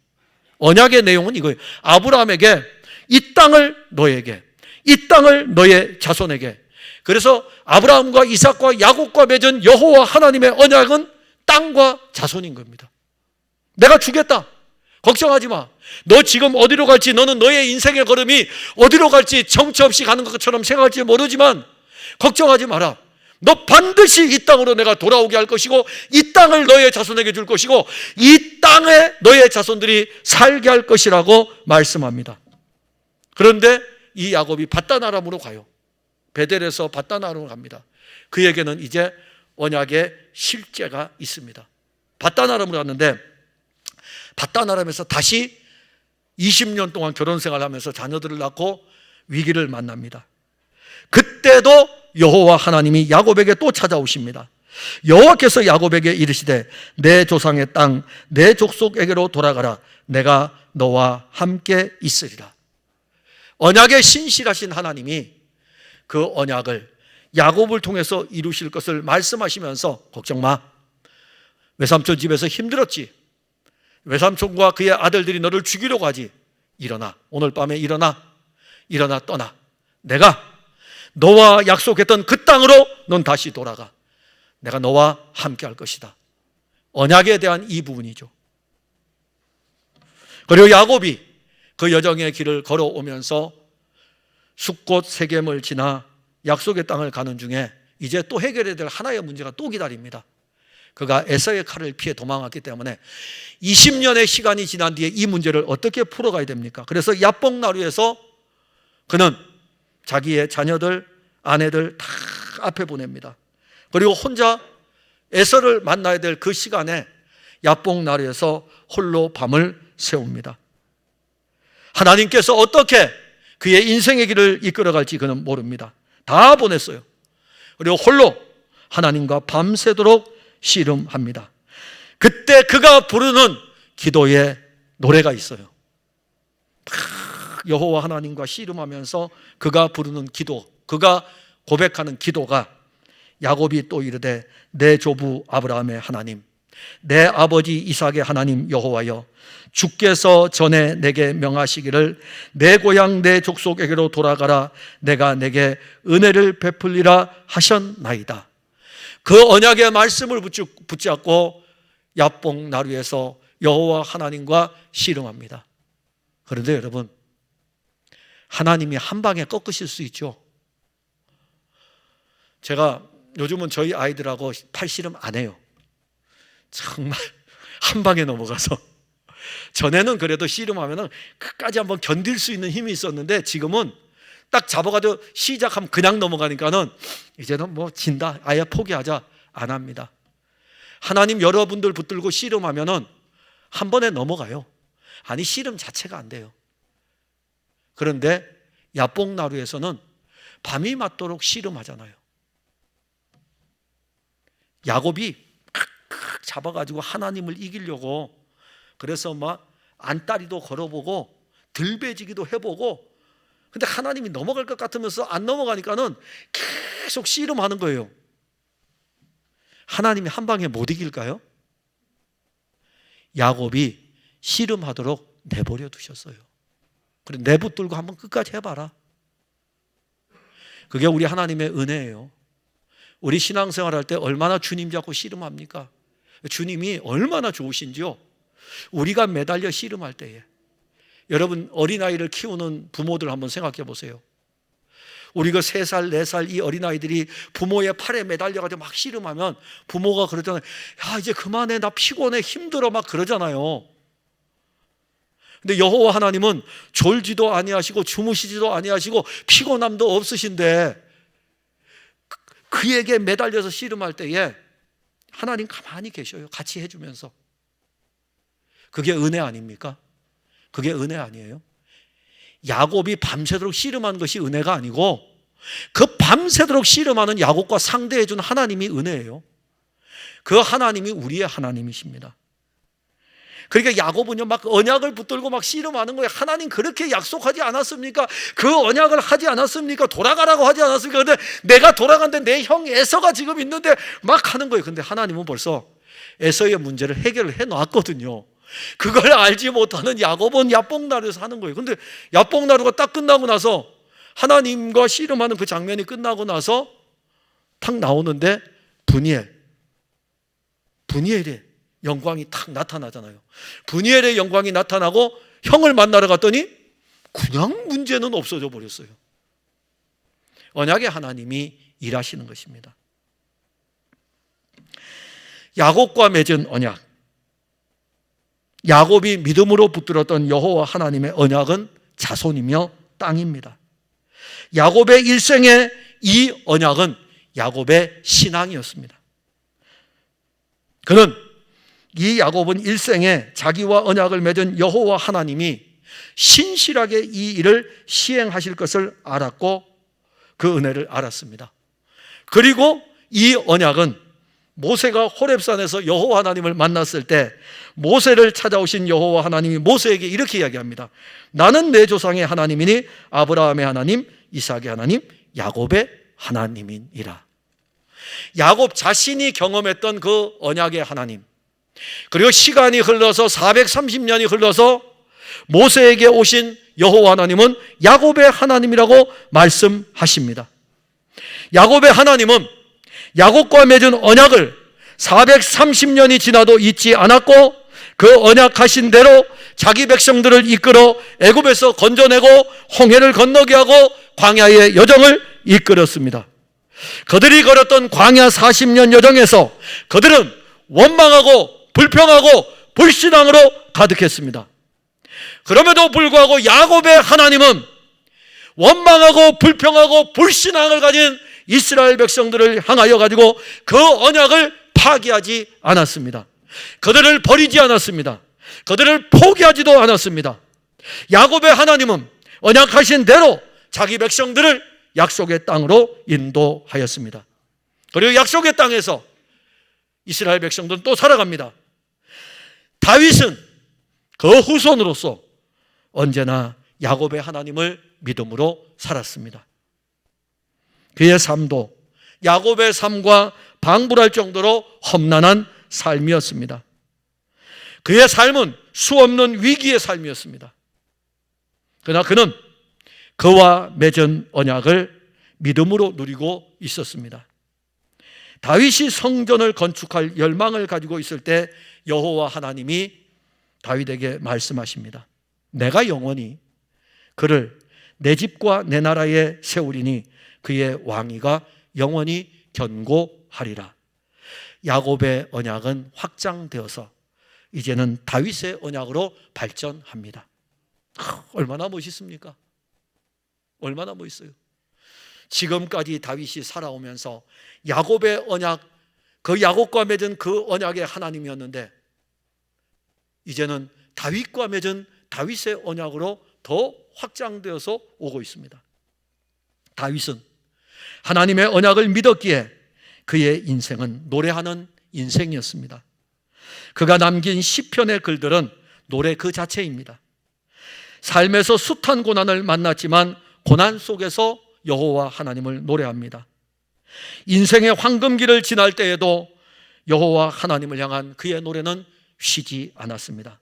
언약의 내용은 이거예요. 아브라함에게 이 땅을 너에게, 이 땅을 너의 자손에게. 그래서 아브라함과 이삭과 야곱과 맺은 여호와 하나님의 언약은 땅과 자손인 겁니다. 내가 주겠다. 걱정하지 마. 너 지금 어디로 갈지, 너는 너의 인생의 걸음이 어디로 갈지 정처 없이 가는 것처럼 생각할지 모르지만 걱정하지 마라. 너 반드시 이 땅으로 내가 돌아오게 할 것이고, 이 땅을 너의 자손에게 줄 것이고, 이 땅에 너의 자손들이 살게 할 것이라고 말씀합니다. 그런데 이 야곱이 밧단 아람으로 가요. 베델에서 밧단 아람으로 갑니다. 그에게는 이제 언약의 실제가 있습니다. 밧단 아람으로 갔는데 밧단 아람에서 다시 20년 동안 결혼 생활하면서 자녀들을 낳고 위기를 만납니다. 그때도 여호와 하나님이 야곱에게 또 찾아오십니다. 여호와께서 야곱에게 이르시되 내 조상의 땅 내 족속에게로 돌아가라. 내가 너와 함께 있으리라. 언약의 신실하신 하나님이 그 언약을 야곱을 통해서 이루실 것을 말씀하시면서 걱정 마. 외삼촌 집에서 힘들었지. 외삼촌과 그의 아들들이 너를 죽이려고 하지. 일어나. 오늘 밤에 일어나 떠나. 내가 너와 약속했던 그 땅으로 넌 다시 돌아가. 내가 너와 함께 할 것이다. 언약에 대한 이 부분이죠. 그리고 야곱이 그 여정의 길을 걸어오면서 숫곳 세겜을 지나 약속의 땅을 가는 중에 이제 또 해결해야 될 하나의 문제가 또 기다립니다. 그가 에서의 칼을 피해 도망왔기 때문에 20년의 시간이 지난 뒤에 이 문제를 어떻게 풀어가야 됩니까? 그래서 야복나루에서 그는 자기의 자녀들, 아내들 다 앞에 보냅니다. 그리고 혼자 에서를 만나야 될 그 시간에 야복나루에서 홀로 밤을 세웁니다. 하나님께서 어떻게 그의 인생의 길을 이끌어갈지 그는 모릅니다. 다 보냈어요. 그리고 홀로 하나님과 밤새도록 씨름합니다. 그때 그가 부르는 기도의 노래가 있어요. 여호와 하나님과 씨름하면서 그가 부르는 기도, 그가 고백하는 기도가 야곱이 또 이르되 내 조부 아브라함의 하나님, 내 아버지 이삭의 하나님 여호와여, 주께서 전에 내게 명하시기를 내 고향 내 족속에게로 돌아가라, 내가 내게 은혜를 베풀리라 하셨나이다. 그 언약의 말씀을 붙잡고 야복 나루에서 여호와 하나님과 씨름합니다. 그런데 여러분, 하나님이 한 방에 꺾으실 수 있죠. 제가 요즘은 저희 아이들하고 팔씨름 안 해요. 정말 한 방에 넘어가서. 전에는 그래도 씨름하면 끝까지 한번 견딜 수 있는 힘이 있었는데, 지금은 딱 잡아가지고 시작하면 그냥 넘어가니까는 이제는 뭐 진다, 아예 포기하자, 안 합니다. 하나님 여러분들 붙들고 씨름하면은 한 번에 넘어가요. 아니, 씨름 자체가 안 돼요. 그런데 야복나루에서는 밤이 맞도록 씨름하잖아요. 야곱이 잡아가지고 하나님을 이기려고, 그래서 막 안다리도 걸어보고 들배지기도 해보고, 근데 하나님이 넘어갈 것 같으면서 안 넘어가니까는 계속 씨름하는 거예요. 하나님이 한 방에 못 이길까요? 야곱이 씨름하도록 내버려 두셨어요. 그래, 내붙들고 한번 끝까지 해봐라. 그게 우리 하나님의 은혜예요. 우리 신앙생활 할 때 얼마나 주님 잡고 씨름합니까? 주님이 얼마나 좋으신지요. 우리가 매달려 씨름할 때에, 여러분 어린아이를 키우는 부모들 한번 생각해 보세요. 우리 그 3살, 4살 이 어린아이들이 부모의 팔에 매달려가지고 막 씨름하면 부모가 그러잖아요. 야, 이제 그만해, 나 피곤해, 힘들어, 막 그러잖아요. 근데 여호와 하나님은 졸지도 아니하시고 주무시지도 아니하시고 피곤함도 없으신데, 그에게 매달려서 씨름할 때에 하나님 가만히 계셔요. 같이 해주면서. 그게 은혜 아닙니까? 그게 은혜 아니에요? 야곱이 밤새도록 씨름하는 것이 은혜가 아니고, 그 밤새도록 씨름하는 야곱과 상대해 준 하나님이 은혜예요. 그 하나님이 우리의 하나님이십니다. 그러니까 야곱은요, 막 언약을 붙들고 막 씨름하는 거예요. 하나님 그렇게 약속하지 않았습니까? 그 언약을 하지 않았습니까? 돌아가라고 하지 않았습니까? 근데 내가 돌아간데 내 형 에서가 지금 있는데 막 하는 거예요. 근데 하나님은 벌써 에서의 문제를 해결을 해 놨거든요. 그걸 알지 못하는 야곱은 야복나루에서 하는 거예요. 근데 야복나루가 딱 끝나고 나서, 하나님과 씨름하는 그 장면이 끝나고 나서 탁 나오는데 분이엘의 영광이 탁 나타나잖아요. 분이엘의 영광이 나타나고 형을 만나러 갔더니 그냥 문제는 없어져 버렸어요. 언약의 하나님이 일하시는 것입니다. 야곱과 맺은 언약, 야곱이 믿음으로 붙들었던 여호와 하나님의 언약은 자손이며 땅입니다. 야곱의 일생의 이 언약은 야곱의 신앙이었습니다. 그는, 이 야곱은 일생에 자기와 언약을 맺은 여호와 하나님이 신실하게 이 일을 시행하실 것을 알았고 그 은혜를 알았습니다. 그리고 이 언약은 모세가 호렙산에서 여호와 하나님을 만났을 때 모세를 찾아오신 여호와 하나님이 모세에게 이렇게 이야기합니다. 나는 내 조상의 하나님이니 아브라함의 하나님, 이삭의 하나님, 야곱의 하나님이니라. 야곱 자신이 경험했던 그 언약의 하나님, 그리고 시간이 흘러서 430년이 흘러서 모세에게 오신 여호와 하나님은 야곱의 하나님이라고 말씀하십니다. 야곱의 하나님은 야곱과 맺은 언약을 430년이 지나도 잊지 않았고, 그 언약하신 대로 자기 백성들을 이끌어 애굽에서 건져내고 홍해를 건너게 하고 광야의 여정을 이끌었습니다. 그들이 걸었던 광야 40년 여정에서 그들은 원망하고 불평하고 불신앙으로 가득했습니다. 그럼에도 불구하고 야곱의 하나님은 원망하고 불평하고 불신앙을 가진 이스라엘 백성들을 향하여 가지고 그 언약을 파기하지 않았습니다. 그들을 버리지 않았습니다. 그들을 포기하지도 않았습니다. 야곱의 하나님은 언약하신 대로 자기 백성들을 약속의 땅으로 인도하였습니다. 그리고 약속의 땅에서 이스라엘 백성들은 또 살아갑니다. 다윗은 그 후손으로서 언제나 야곱의 하나님을 믿음으로 살았습니다. 그의 삶도 야곱의 삶과 방불할 정도로 험난한 삶이었습니다. 그의 삶은 수없는 위기의 삶이었습니다. 그러나 그는 그와 맺은 언약을 믿음으로 누리고 있었습니다. 다윗이 성전을 건축할 열망을 가지고 있을 때 여호와 하나님이 다윗에게 말씀하십니다. 내가 영원히 그를 내 집과 내 나라에 세우리니 그의 왕위가 영원히 견고하리라. 야곱의 언약은 확장되어서 이제는 다윗의 언약으로 발전합니다. 얼마나 멋있습니까? 얼마나 멋있어요. 지금까지 다윗이 살아오면서 야곱의 언약, 그 야곱과 맺은 그 언약의 하나님이었는데 이제는 다윗과 맺은 다윗의 언약으로 더 확장되어서 오고 있습니다. 다윗은 하나님의 언약을 믿었기에 그의 인생은 노래하는 인생이었습니다. 그가 남긴 시편의 글들은 노래 그 자체입니다. 삶에서 숱한 고난을 만났지만 고난 속에서 여호와 하나님을 노래합니다. 인생의 황금기를 지날 때에도 여호와 하나님을 향한 그의 노래는 쉬지 않았습니다.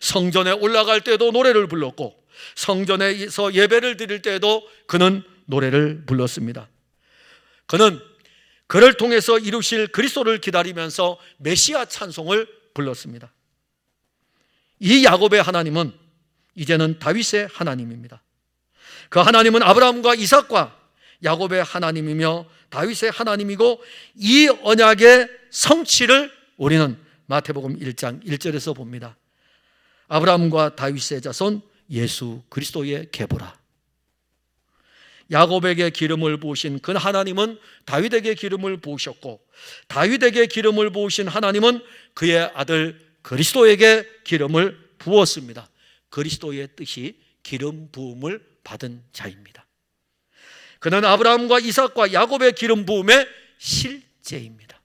성전에 올라갈 때도 노래를 불렀고 성전에서 예배를 드릴 때에도 그는 노래를 불렀습니다. 그는 그를 통해서 이루실 그리스도를 기다리면서 메시아 찬송을 불렀습니다. 이 야곱의 하나님은 이제는 다윗의 하나님입니다. 그 하나님은 아브라함과 이삭과 야곱의 하나님이며 다윗의 하나님이고 이 언약의 성취를 우리는 마태복음 1장 1절에서 봅니다. 아브라함과 다윗의 자손 예수 그리스도의 계보라. 야곱에게 기름을 부으신 그 하나님은 다윗에게 기름을 부으셨고 다윗에게 기름을 부으신 하나님은 그의 아들 그리스도에게 기름을 부었습니다. 그리스도의 뜻이 기름 부음을 받은 자입니다. 그는 아브라함과 이삭과 야곱의 기름 부음의 실제입니다.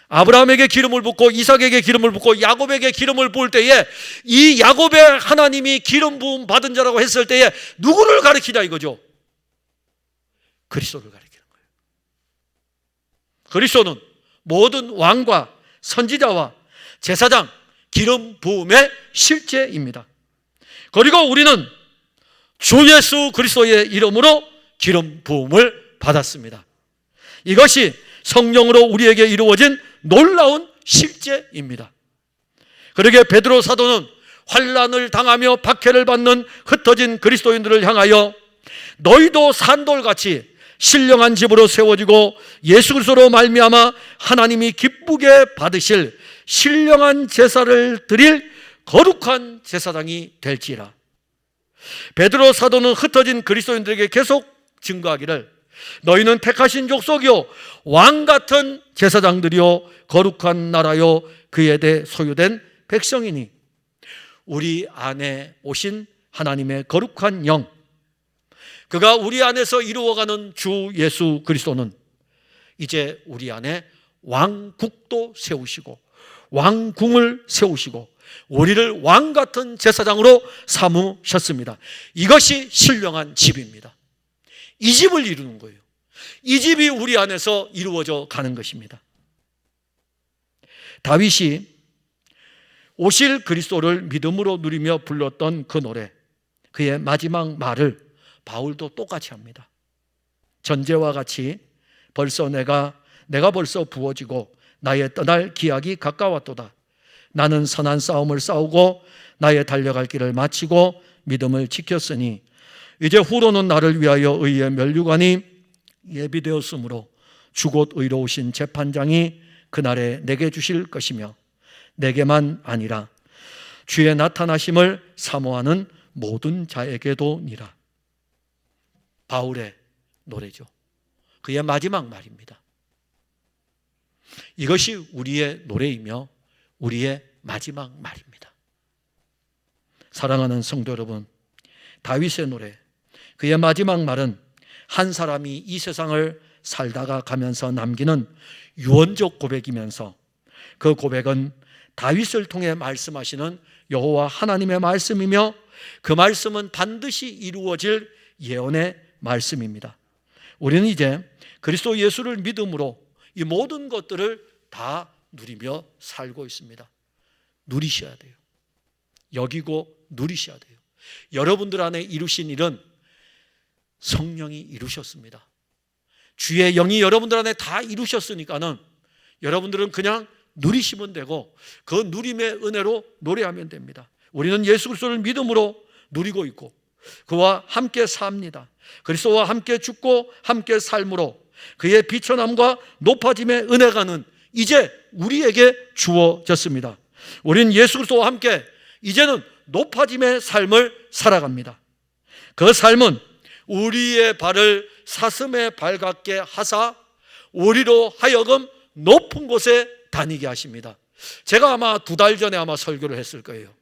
아브라함에게 기름을 붓고 이삭에게 기름을 붓고 야곱에게 기름을 부을 때에 이 야곱의 하나님이 기름 부음 받은 자라고 했을 때에 누구를 가리키냐 이거죠? 그리스도를 가리키는 거예요. 그리스도는 모든 왕과 선지자와 제사장 기름 부음의 실제입니다. 그리고 우리는 주 예수 그리스도의 이름으로 기름 부음을 받았습니다. 이것이 성령으로 우리에게 이루어진 놀라운 실제입니다. 그러게 베드로 사도는 환난을 당하며 박해를 받는 흩어진 그리스도인들을 향하여 너희도 산돌같이 신령한 집으로 세워지고 예수 그리스도로 말미암아 하나님이 기쁘게 받으실 신령한 제사를 드릴 거룩한 제사장이 될지라. 베드로 사도는 흩어진 그리스도인들에게 계속 증거하기를 너희는 택하신 족속이요 왕같은 제사장들이요 거룩한 나라요 그에 대해 소유된 백성이니 우리 안에 오신 하나님의 거룩한 영, 그가 우리 안에서 이루어가는 주 예수 그리스도는 이제 우리 안에 왕국도 세우시고 왕궁을 세우시고 우리를 왕같은 제사장으로 삼으셨습니다. 이것이 신령한 집입니다. 이 집을 이루는 거예요. 이 집이 우리 안에서 이루어져 가는 것입니다. 다윗이 오실 그리스도를 믿음으로 누리며 불렀던 그 노래, 그의 마지막 말을 바울도 똑같이 합니다. 전제와 같이 벌써 내가 벌써 부어지고 나의 떠날 기약이 가까웠도다. 나는 선한 싸움을 싸우고 나의 달려갈 길을 마치고 믿음을 지켰으니 이제 후로는 나를 위하여 의의 면류관이 예비되었으므로 주곧 의로우신 재판장이 그날에 내게 주실 것이며 내게만 아니라 주의 나타나심을 사모하는 모든 자에게도니라. 바울의 노래죠. 그의 마지막 말입니다. 이것이 우리의 노래이며 우리의 마지막 말입니다. 사랑하는 성도 여러분, 다윗의 노래, 그의 마지막 말은 한 사람이 이 세상을 살다가 가면서 남기는 유언적 고백이면서 그 고백은 다윗을 통해 말씀하시는 여호와 하나님의 말씀이며 그 말씀은 반드시 이루어질 예언의 말씀입니다. 우리는 이제 그리스도 예수를 믿음으로 이 모든 것들을 다 누리며 살고 있습니다. 누리셔야 돼요. 여기고 누리셔야 돼요. 여러분들 안에 이루신 일은 성령이 이루셨습니다. 주의 영이 여러분들 안에 다 이루셨으니까는 여러분들은 그냥 누리시면 되고 그 누림의 은혜로 노래하면 됩니다. 우리는 예수 그리스도를 믿음으로 누리고 있고 그와 함께 삽니다. 그리스도와 함께 죽고 함께 삶으로 그의 비천함과 높아짐의 은혜가는 이제 우리에게 주어졌습니다. 우리는 예수 그리스도와 함께 이제는 높아짐의 삶을 살아갑니다. 그 삶은 우리의 발을 사슴에 발같게 하사 우리로 하여금 높은 곳에 다니게 하십니다. 제가 아마 2달 전에 설교를 했을 거예요.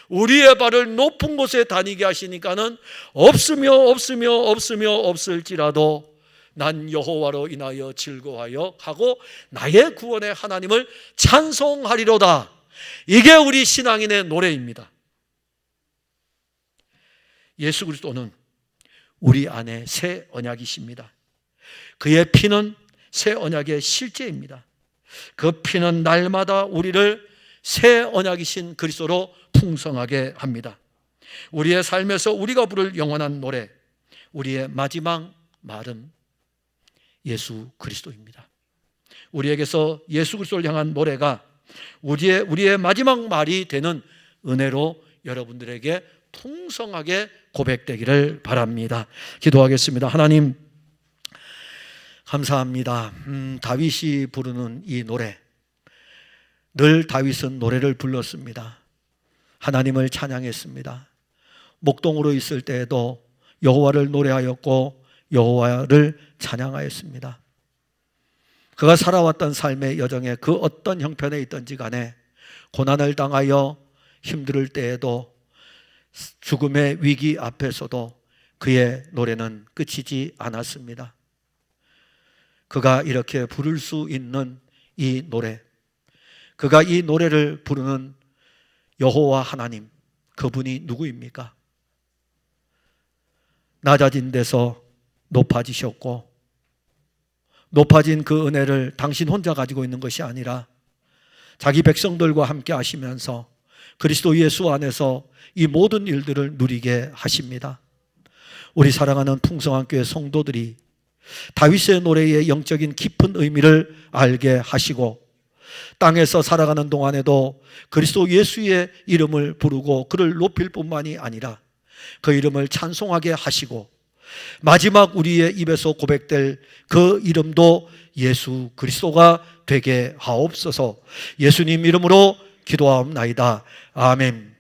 우리의 발을 높은 곳에 다니게 하시니까는 없을지라도 난 여호와로 인하여 즐거워하여 하고 나의 구원의 하나님을 찬송하리로다. 이게 우리 신앙인의 노래입니다. 예수 그리스도는 우리 안에 새 언약이십니다. 그의 피는 새 언약의 실제입니다. 그 피는 날마다 우리를 새 언약이신 그리스도로 풍성하게 합니다. 우리의 삶에서 우리가 부를 영원한 노래, 우리의 마지막 말은 예수 그리스도입니다. 우리에게서 예수 그리스도를 향한 노래가 우리의 마지막 말이 되는 은혜로 여러분들에게 풍성하게 고백되기를 바랍니다. 기도하겠습니다. 하나님 감사합니다. 다윗이 부르는 이 노래, 늘 다윗은 노래를 불렀습니다. 하나님을 찬양했습니다. 목동으로 있을 때에도 여호와를 노래하였고 여호와를 찬양하였습니다. 그가 살아왔던 삶의 여정에 그 어떤 형편에 있든지 간에 고난을 당하여 힘들 때에도 죽음의 위기 앞에서도 그의 노래는 끝이지 않았습니다. 그가 이렇게 부를 수 있는 이 노래, 그가 이 노래를 부르는 여호와 하나님, 그분이 누구입니까? 낮아진 데서 높아지셨고 높아진 그 은혜를 당신 혼자 가지고 있는 것이 아니라 자기 백성들과 함께 하시면서 그리스도 예수 안에서 이 모든 일들을 누리게 하십니다. 우리 사랑하는 풍성한 교회 성도들이 다윗의 노래의 영적인 깊은 의미를 알게 하시고 땅에서 살아가는 동안에도 그리스도 예수의 이름을 부르고 그를 높일 뿐만이 아니라 그 이름을 찬송하게 하시고 마지막 우리의 입에서 고백될 그 이름도 예수 그리스도가 되게 하옵소서. 예수님 이름으로 기도하옵나이다. 아멘.